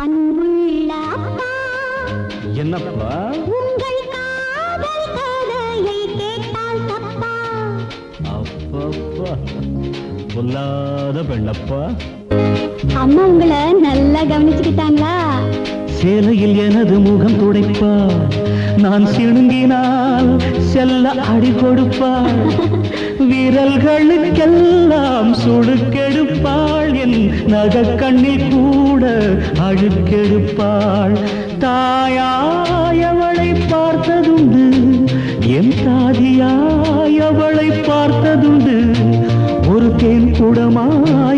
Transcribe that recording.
அன்புள்ள அப்பா, என்னப்பா? உங்கள் காதல் கதையை கேட்டால் தப்பா? அப்பப்பா, பொல்லாத பெண்ணப்பா. அம்மா உங்களை நல்லா கவனிச்சுக்கிட்டாங்களா? சேலையில் எனது முகம் துடைப்பாள், நான் சிணுங்கினால் செல்ல அடி கொடுப்பாள், விரல்களுக்கெல்லாம் சுடுக்கெடுப்பாள், என் நகக்கண்ணில் கூட அழுக்கெடுப்பாள். தாயாயவளை பார்த்ததுண்டு, என் தாதியாயவளை பார்த்ததுண்டு, ஒரு தேன் குடமாய்